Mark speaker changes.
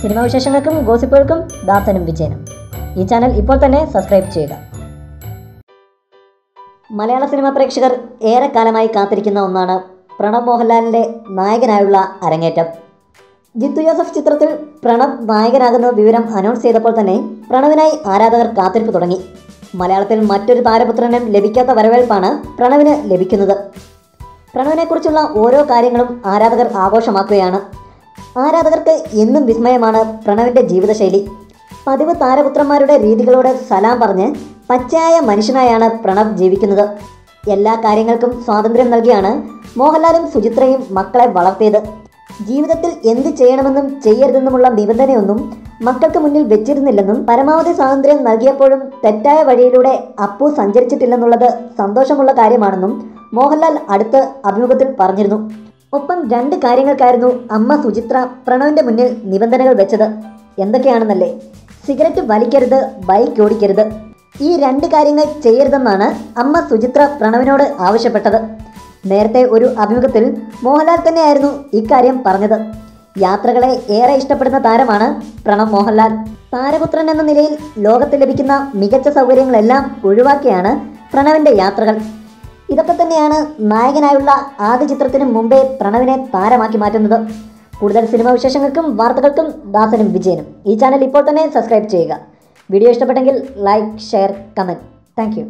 Speaker 1: Cinema വിശേഷങ്ങൾക്കും ഗോസിപ്പുകൾക്കും ദാസനും വിജയനും. ഈ channel ഇപ്പോൾ തന്നെ സബ്സ്ക്രൈബ് ചെയ്യുക. മലയാള സിനിമാ പ്രേക്ഷകർ ഏറെക്കാലമായി കാത്തിരിക്കുന്ന ഒന്നാണ് പ്രണവ് മോഹൻലാലിൻ്റെ നായകനായുള്ള അരങ്ങേറ്റം. ജിത്തു ജോസഫ് ചിത്രത്തിൽ പ്രണവ് നായകനാകുന്ന വിവരം അനൗൺസ് ചെയ്തപ്പോൾ തന്നെ പ്രണവിനായി ആരാധകർ കാത്തിരിപ്പ് തുടങ്ങി. മലയാളത്തിൽ മറ്റൊരു താരപുത്രനും ലഭിക്കാത്ത വരവേൽപ്പാണ് പ്രണവിന് ലഭിക്കുന്നത്. പ്രണവിനെക്കുറിച്ചുള്ള ഓരോ കാര്യങ്ങളും ആരാധകർ ആഘോഷമാക്കുകയാണ്. ആരാധകർക്ക് എന്നും വിസ്മയമാണ് പ്രണവിൻ്റെ ജീവിതശൈലി. പതിവ് താരപുത്രന്മാരുടെ രീതികളോട് സലാം പറഞ്ഞ് പച്ചയായ മനുഷ്യനായാണ് പ്രണവ് ജീവിക്കുന്നത്. എല്ലാ കാര്യങ്ങൾക്കും സ്വാതന്ത്ര്യം നൽകിയാണ് മോഹൻലാലും സുചിത്രയും മക്കളെ വളർത്തിയത്. ജീവിതത്തിൽ എന്ത് ചെയ്യണമെന്നും ചെയ്യരുതെന്നുമുള്ള നിബന്ധനയൊന്നും മക്കൾക്ക് മുന്നിൽ വെച്ചിരുന്നില്ലെന്നും പരമാവധി സ്വാതന്ത്ര്യം നൽകിയപ്പോഴും തെറ്റായ വഴിയിലൂടെ അപ്പു സഞ്ചരിച്ചിട്ടില്ലെന്നുള്ളത് സന്തോഷമുള്ള കാര്യമാണെന്നും മോഹൻലാൽ അടുത്ത അഭിമുഖത്തിൽ പറഞ്ഞിരുന്നു. ഒപ്പം 2 കാര്യങ്ങൾക്കായിരുന്നു അമ്മ സുചിത്ര പ്രണവിൻ്റെ മുന്നിൽ നിബന്ധനകൾ വെച്ചത്. എന്തൊക്കെയാണെന്നല്ലേ? സിഗരറ്റ് വലിക്കരുത്, ബൈക്ക് ഓടിക്കരുത്. ഈ 2 കാര്യങ്ങൾ ചെയ്യരുതെന്നാണ് അമ്മ സുചിത്ര പ്രണവിനോട് ആവശ്യപ്പെട്ടത്. നേരത്തെ ഒരു അഭിമുഖത്തിൽ മോഹൻലാൽ തന്നെയായിരുന്നു ഇക്കാര്യം പറഞ്ഞത്. യാത്രകളെ ഏറെ ഇഷ്ടപ്പെടുന്ന താരമാണ് പ്രണവ് മോഹൻലാൽ. താരപുത്രൻ എന്ന നിലയിൽ ലോകത്ത് ലഭിക്കുന്ന മികച്ച സൗകര്യങ്ങളെല്ലാം ഒഴിവാക്കിയാണ് പ്രണവിൻ്റെ യാത്രകൾ. ഇതൊക്കെ തന്നെയാണ് നായകനായുള്ള ആദ്യ ചിത്രത്തിന് മുമ്പേ പ്രണവിനെ താരമാക്കി മാറ്റുന്നത്. കൂടുതൽ സിനിമാ വിശേഷങ്ങൾക്കും വാർത്തകൾക്കും ദാസനും വിജയനും. ഈ ചാനൽ ഇപ്പോൾ തന്നെ സബ്സ്ക്രൈബ് ചെയ്യുക. വീഡിയോ ഇഷ്ടപ്പെട്ടെങ്കിൽ like, share, comment. Thank you.